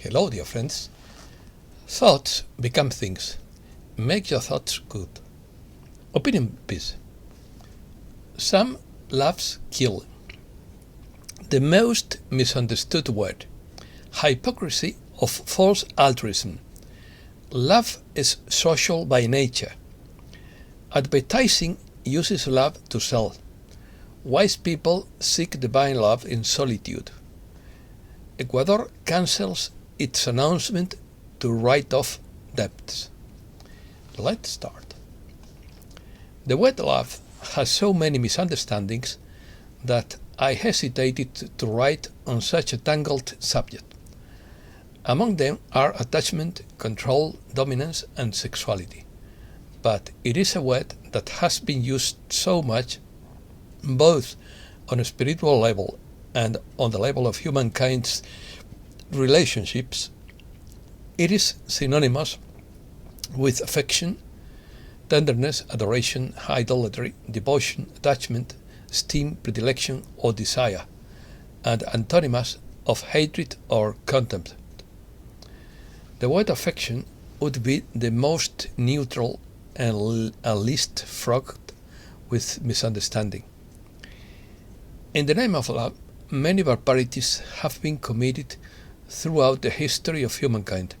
Hello, dear friends. Thoughts become things. Make your thoughts good. Opinion piece. Some loves kill. The most misunderstood word. Hypocrisy of false altruism. Love is social by nature. Advertising uses love to sell. Wise people seek divine love in solitude. Ecuador cancels its announcement to write off debts. Let's start. The word love has so many misunderstandings that I hesitated to write on such a tangled subject. Among them are attachment, control, dominance, and sexuality. But it is a word that has been used so much, both on a spiritual level and on the level of humankind's relationships. It is synonymous with affection, tenderness, adoration, idolatry, devotion, attachment, esteem, predilection, or desire, and antonymous of hatred or contempt. The word affection would be the most neutral and least fraught with misunderstanding. In the name of love, many barbarities have been committed throughout the history of humankind.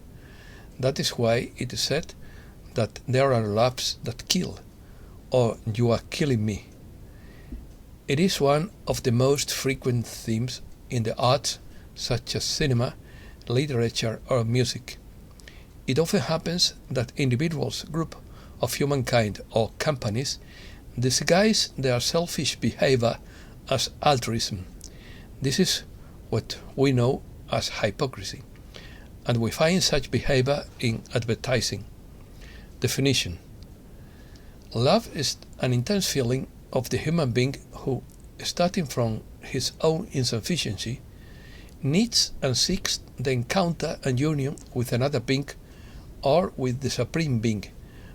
That is why it is said that there are loves that kill, or you are killing me. It is one of the most frequent themes in the arts, such as cinema, literature, or music. It often happens that individuals, group of humankind, or companies disguise their selfish behavior as altruism. This is what we know as hypocrisy, and we find such behavior in advertising. Definition: love is an intense feeling of the human being who, starting from his own insufficiency, needs and seeks the encounter and union with another being or with the Supreme Being,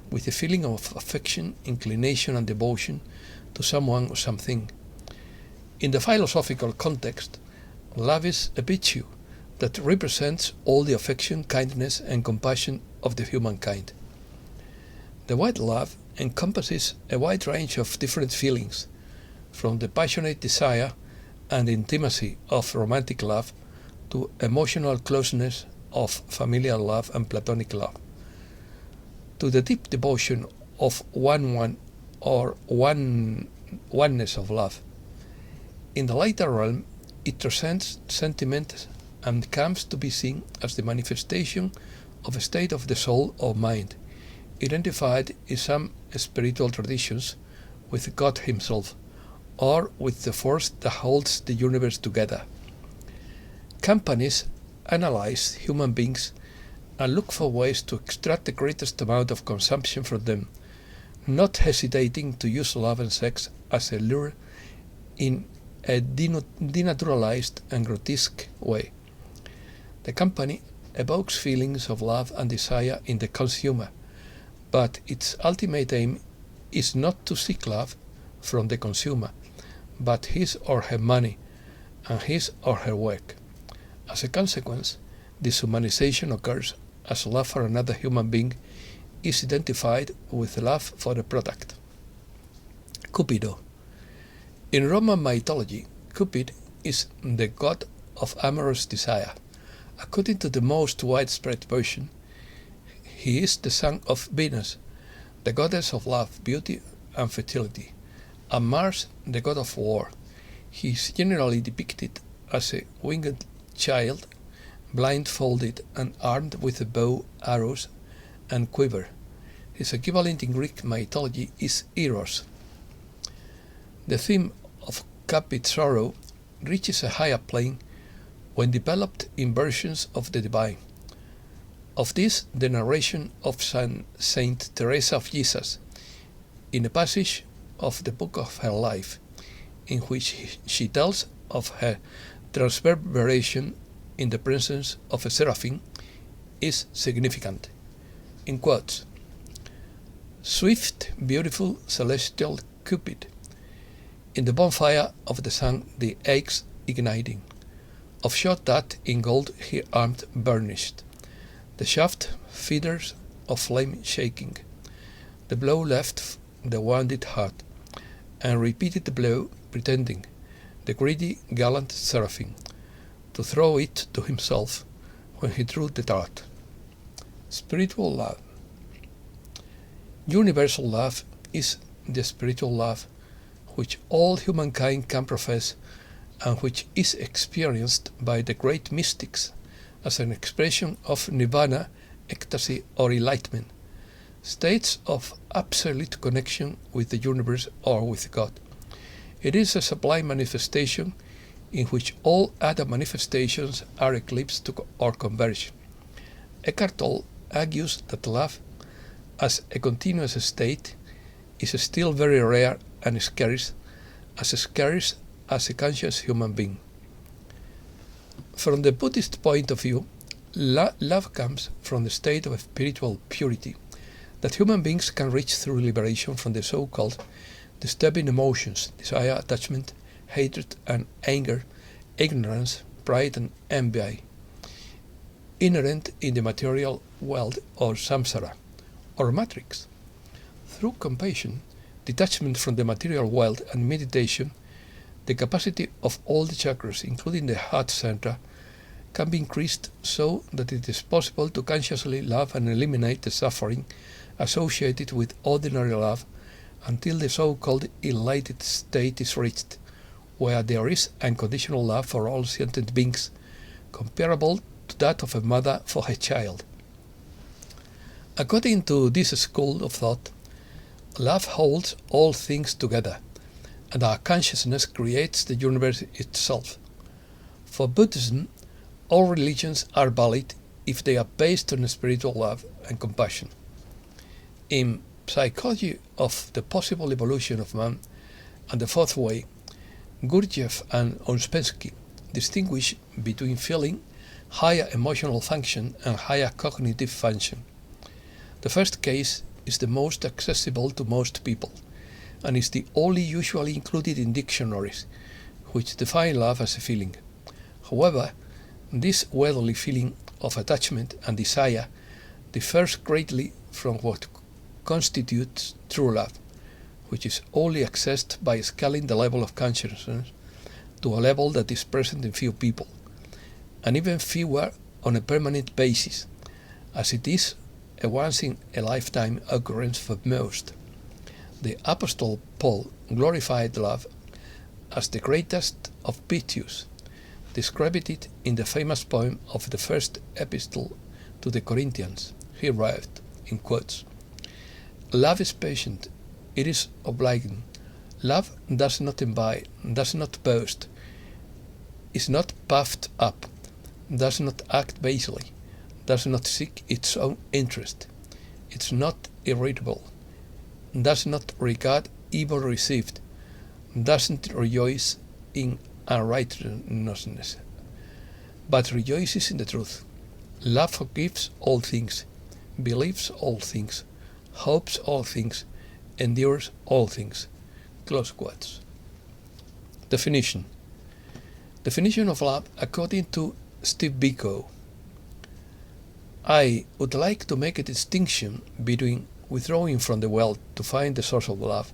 with a feeling of affection, inclination, and devotion to someone or something. In the philosophical context, love is a virtue that represents all the affection, kindness, and compassion of the humankind. The word love encompasses a wide range of different feelings, from the passionate desire and intimacy of romantic love to emotional closeness of familial love and platonic love, to the deep devotion of oneness of love. In the latter realm, it transcends sentiment and comes to be seen as the manifestation of a state of the soul or mind, identified in some spiritual traditions with God Himself, or with the force that holds the universe together. Companies analyze human beings and look for ways to extract the greatest amount of consumption from them, not hesitating to use love and sex as a lure in a denaturalized and grotesque way. The company evokes feelings of love and desire in the consumer, but its ultimate aim is not to seek love from the consumer, but his or her money and his or her work. As a consequence, dishumanization occurs as love for another human being is identified with love for a product. Cupido. In Roman mythology, Cupid is the god of amorous desire. According to the most widespread version, he is the son of Venus, the goddess of love, beauty, and fertility, and Mars, the god of war. He is generally depicted as a winged child, blindfolded and armed with a bow, arrows, and quiver. His equivalent in Greek mythology is Eros. The theme of Cupid's sorrow reaches a higher plane when developed in versions of the divine. Of this, the narration of Saint Teresa of Jesus, in a passage of the book of her life, in which she tells of her transverbation in the presence of a seraphim, is significant. In quotes: swift, beautiful, celestial Cupid, in the bonfire of the sun the axe igniting, of shot that in gold he armed burnished, the shaft feathers of flame shaking. The blow left the wounded heart, and repeated the blow, pretending, the greedy gallant seraphim, to throw it to himself when he drew the dart. Spiritual love. Universal love is the spiritual love which all humankind can profess and which is experienced by the great mystics as an expression of nirvana, ecstasy, or enlightenment, states of absolute connection with the universe or with God. It is a sublime manifestation in which all other manifestations are eclipsed or converge. Eckhart Tolle argues that love, as a continuous state, is still very rare and scarce as a conscious human being. From the Buddhist point of view, love comes from the state of spiritual purity that human beings can reach through liberation from the so-called disturbing emotions, desire, attachment, hatred and anger, ignorance, pride and envy, inherent in the material world or samsara, or matrix. Through compassion, detachment from the material world and meditation, the capacity of all the chakras, including the heart center, can be increased so that it is possible to consciously love and eliminate the suffering associated with ordinary love until the so-called enlightened state is reached, where there is unconditional love for all sentient beings, comparable to that of a mother for her child. According to this school of thought, love holds all things together, and our consciousness creates the universe itself. For Buddhism, all religions are valid if they are based on spiritual love and compassion. In Psychology of the Possible Evolution of Man and the Fourth Way, Gurdjieff and Ouspensky distinguish between feeling, higher emotional function, and higher cognitive function. The first case is the most accessible to most people, and is the only usually included in dictionaries, which define love as a feeling. However, this worldly feeling of attachment and desire differs greatly from what constitutes true love, which is only accessed by scaling the level of consciousness to a level that is present in few people, and even fewer on a permanent basis, as it is a once-in-a-lifetime occurrence for most. The Apostle Paul glorified love as the greatest of virtues, described it in the famous poem of the first epistle to the Corinthians. He wrote, in quotes, "Love is patient, it is obliging. Love does not envy, does not boast, is not puffed up, does not act basely, does not seek its own interest, is not irritable, does not regard evil received, doesn't rejoice in unrighteousness, but rejoices in the truth. Love forgives all things, believes all things, hopes all things, endures all things." Close quotes. Definition of love according to Steve Biko. I would like to make a distinction between withdrawing from the world to find the source of love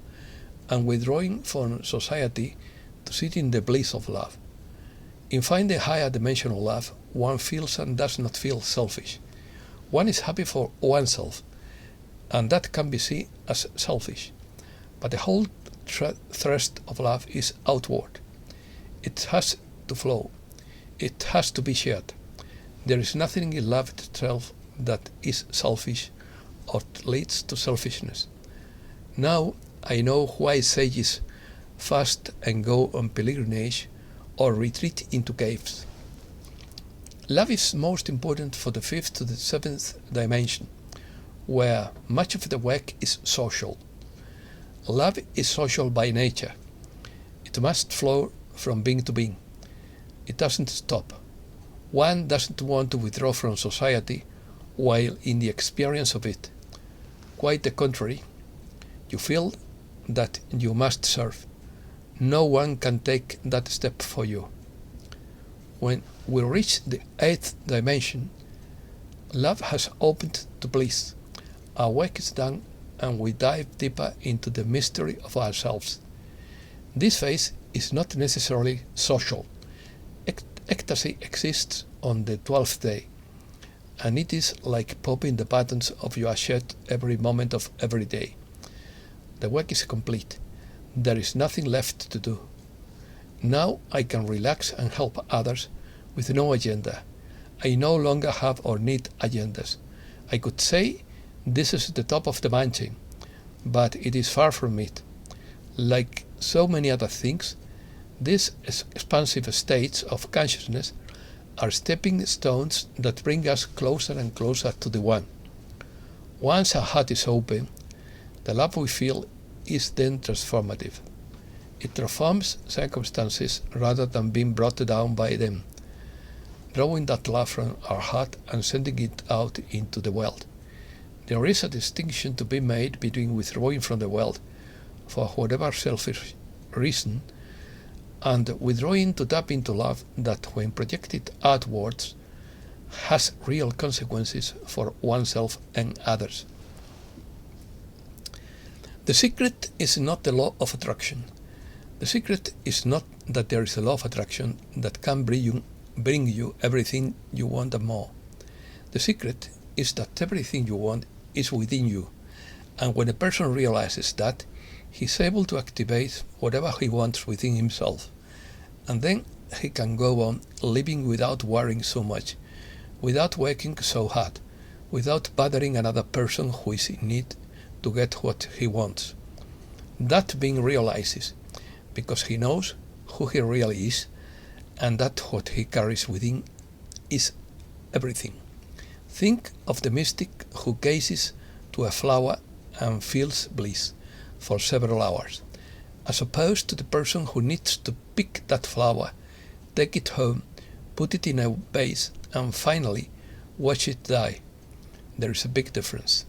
and withdrawing from society to sit in the bliss of love. In finding higher dimensional love, one feels and does not feel selfish. One is happy for oneself, and that can be seen as selfish. But the whole thrust of love is outward. It has to flow. It has to be shared. There is nothing in love itself that is selfish or leads to selfishness. Now I know why sages fast and go on pilgrimage or retreat into caves. Love is most important for the fifth to the seventh dimension, where much of the work is social. Love is social by nature. It must flow from being to being. It doesn't stop. One doesn't want to withdraw from society while in the experience of it. Quite the contrary. You feel that you must serve. No one can take that step for you. When we reach the 8th dimension, love has opened to bliss. Our work is done, and we dive deeper into the mystery of ourselves. This phase is not necessarily social. Ecstasy exists on the 12th day, and it is like popping the buttons of your shirt every moment of every day. The work is complete. There is nothing left to do. Now I can relax and help others with no agenda. I no longer have or need agendas. I could say this is the top of the mountain, but it is far from it. Like so many other things, these expansive states of consciousness are stepping stones that bring us closer and closer to the One. Once our heart is open, the love we feel is then transformative. It transforms circumstances rather than being brought down by them, drawing that love from our heart and sending it out into the world. There is a distinction to be made between withdrawing from the world for whatever selfish reason and withdrawing to tap into love that, when projected outwards, has real consequences for oneself and others. The secret is not the law of attraction. The secret is not that there is a law of attraction that can bring you everything you want and more. The secret is that everything you want is within you, and when a person realizes that, he is able to activate whatever he wants within himself, and then he can go on living without worrying so much, without working so hard, without bothering another person who is in need to get what he wants. That being realizes because he knows who he really is, and that what he carries within is everything. Think of the mystic who gazes to a flower and feels bliss for several hours, as opposed to the person who needs to pick that flower, take it home, put it in a vase, and finally watch it die. There is a big difference.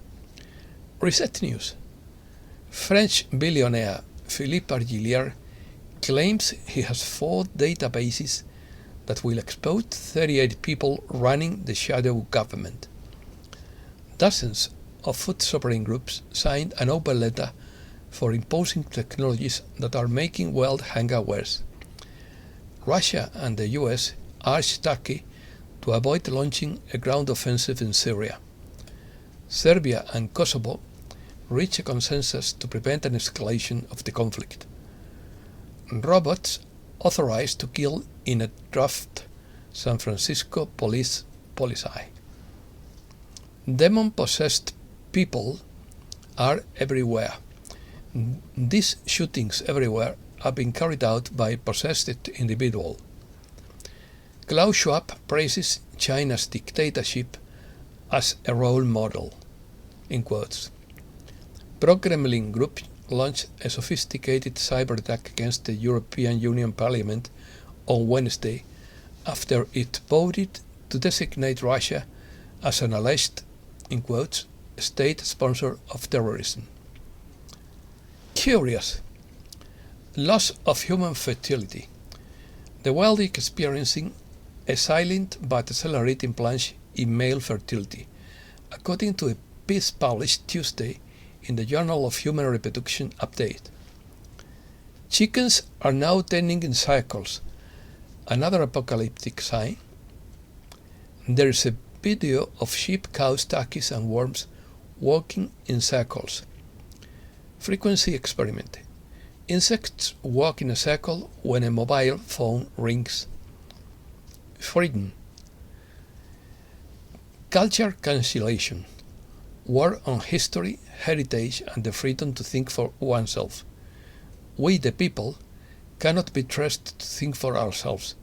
Reset News. French billionaire Philippe Argilier claims he has 4 databases that will expose 38 people running the shadow government. Dozens of food sovereign groups signed an open letter for imposing technologies that are making world hunger worse. Russia and the US urge Turkey to avoid launching a ground offensive in Syria. Serbia and Kosovo reach a consensus to prevent an escalation of the conflict. Robots authorized to kill in a draft San Francisco police policy. Demon-possessed people are everywhere. These shootings everywhere are being carried out by possessed individuals. Klaus Schwab praises China's dictatorship as a role model, in quotes. Pro-Kremlin group launched a sophisticated cyber attack against the European Union Parliament on Wednesday after it voted to designate Russia as an alleged, in quotes, state sponsor of terrorism. Curious. Loss of human fertility. The world is experiencing a silent but accelerating plunge in male fertility, according to a piece published Tuesday in the Journal of Human Reproduction Update. Chickens are now turning in circles, another apocalyptic sign. There is a video of sheep, cows, turkeys, and worms walking in circles. Frequency experiment. Insects walk in a circle when a mobile phone rings. Freedom. Culture cancellation. War on history, heritage, and the freedom to think for oneself. We, the people, cannot be trusted to think for ourselves.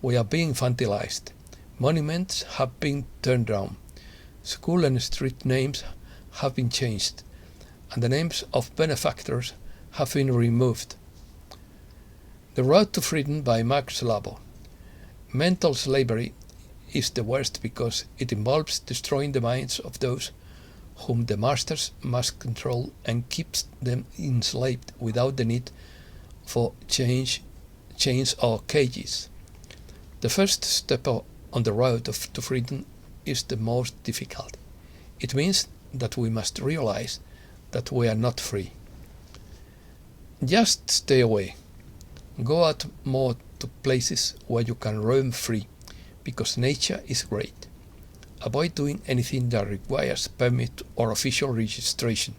We are being infantilized. Monuments have been turned down. School and street names have been changed, and the names of benefactors have been removed. The Road to Freedom by Max Labo. Mental slavery is the worst because it involves destroying the minds of those whom the masters must control and keeps them enslaved without the need for chains or cages. The first step on the road to freedom is the most difficult. It means that we must realize that we are not free. Just stay away. Go out more to places where you can roam free, because nature is great. Avoid doing anything that requires permit or official registration.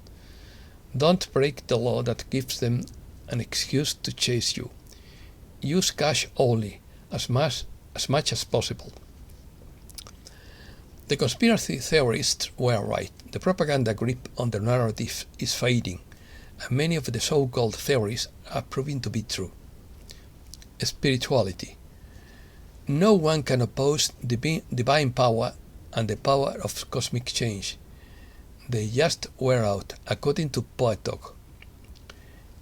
Don't break the law that gives them an excuse to chase you. Use cash only, as much as possible. The conspiracy theorists were right. The propaganda grip on the narrative is fading, and many of the so-called theories are proving to be true. Spirituality. No one can oppose divine power and the power of cosmic change. They just wear out, according to Poet Talk.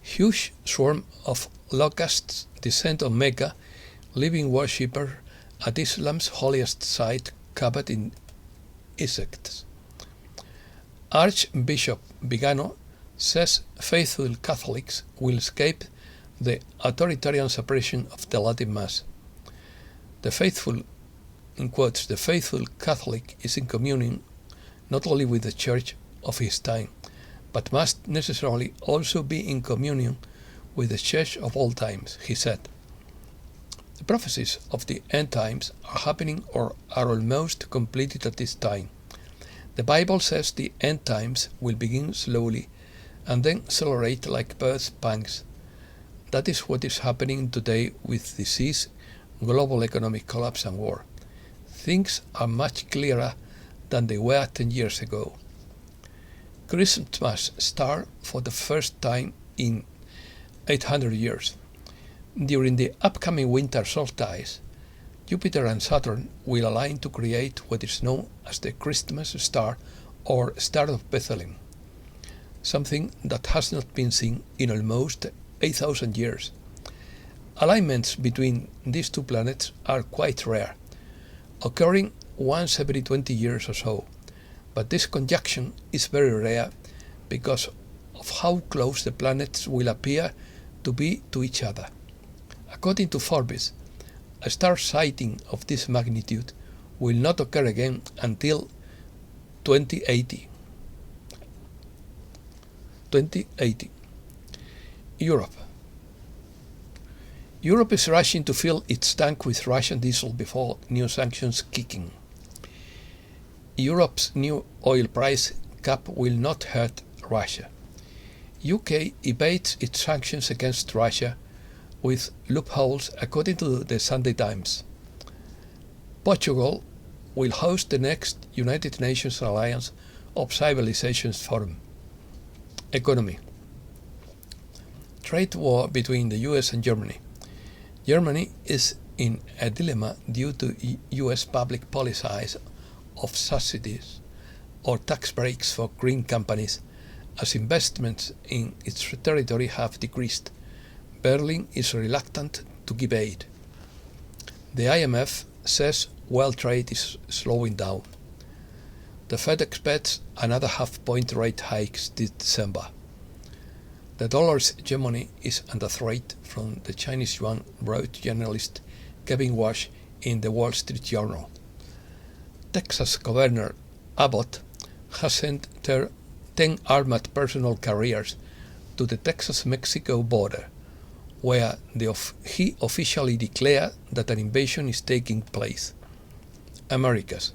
Huge swarm of locusts descend on Mecca, leaving worshippers at Islam's holiest site covered in insects. Archbishop Vigano says faithful Catholics will escape the authoritarian suppression of the Latin Mass. The faithful, in quotes, the faithful Catholic is in communion not only with the Church of his time, but must necessarily also be in communion with the Church of all times, he said. The prophecies of the end times are happening or are almost completed at this time. The Bible says the end times will begin slowly and then accelerate like birth pangs. That is what is happening today with disease, global economic collapse and war. Things are much clearer than they were 10 years ago. Christmas starts for the first time in 800 years. During the upcoming winter solstice, Jupiter and Saturn will align to create what is known as the Christmas star or Star of Bethlehem, something that has not been seen in almost 8,000 years. Alignments between these two planets are quite rare, occurring once every 20 years or so, but this conjunction is very rare because of how close the planets will appear to be to each other. According to Forbes, a star sighting of this magnitude will not occur again until 2080. Europe. Europe is rushing to fill its tank with Russian diesel before new sanctions kick in. Europe's new oil price cap will not hurt Russia. UK evades its sanctions against Russia with loopholes, according to the Sunday Times. Portugal will host the next United Nations Alliance of Civilizations Forum. Economy. Trade war between the US and Germany. Germany is in a dilemma due to US public policies of subsidies or tax breaks for green companies, as investments in its territory have decreased. Berlin is reluctant to give aid. The IMF says world trade is slowing down. The Fed expects another half-point rate hikes this December. The dollar's hegemony is under threat from the Chinese yuan, wrote journalist Kevin Walsh in the Wall Street Journal. Texas Governor Abbott has sent 10 armored personnel carriers to the Texas-Mexico border, where he officially declared that an invasion is taking place. Americas.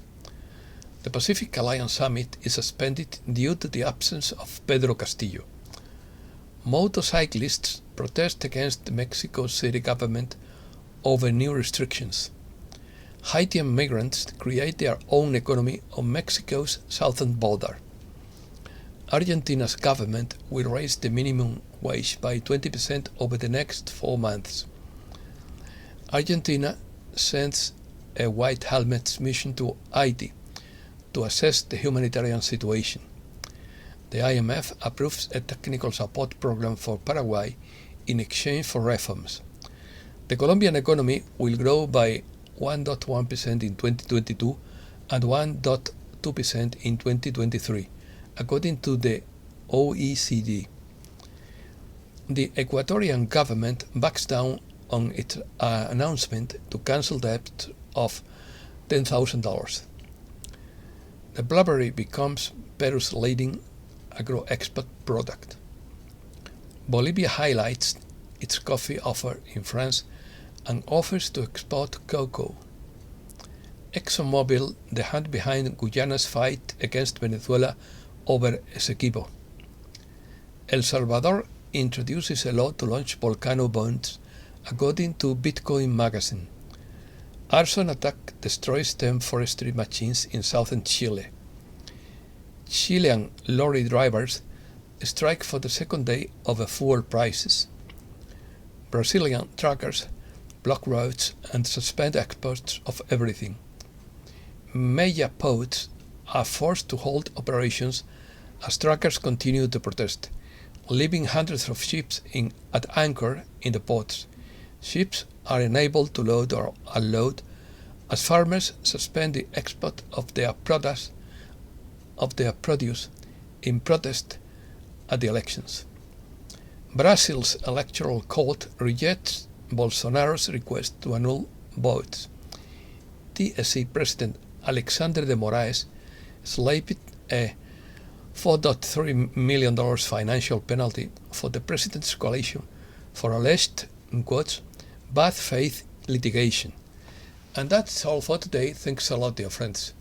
The Pacific Alliance Summit is suspended due to the absence of Pedro Castillo. Motorcyclists protest against the Mexico City government over new restrictions. Haitian migrants create their own economy on Mexico's southern border. Argentina's government will raise the minimum wage by 20% over the next 4 months. Argentina sends a white helmets mission to Haiti to assess the humanitarian situation. The IMF approves a technical support program for Paraguay in exchange for reforms. The Colombian economy will grow by 1.1% in 2022 and 1.2% in 2023, according to the OECD. The Ecuadorian government backs down on its announcement to cancel debt of $10,000. The blueberry becomes Peru's leading agro-export product. Bolivia highlights its coffee offer in France and offers to export cocoa. ExxonMobil, the hand behind Guyana's fight against Venezuela over Essequibo. El Salvador introduces a law to launch volcano bonds, according to Bitcoin magazine. Arson attack destroys 10 forestry machines in southern Chile. Chilean lorry drivers strike for the second day over fuel prices. Brazilian truckers block roads and suspend exports of everything. Major ports are forced to halt operations as truckers continue to protest, leaving hundreds of ships at anchor in the ports. Ships are unable to load or unload as farmers suspend the export of their produce in protest at the elections. Brazil's electoral court rejects Bolsonaro's request to annul votes. TSE President Alexandre de Moraes slapped a $4.3 million financial penalty for the president's coalition for alleged, in quotes, bad faith litigation. And that's all for today. Thanks a lot, dear friends.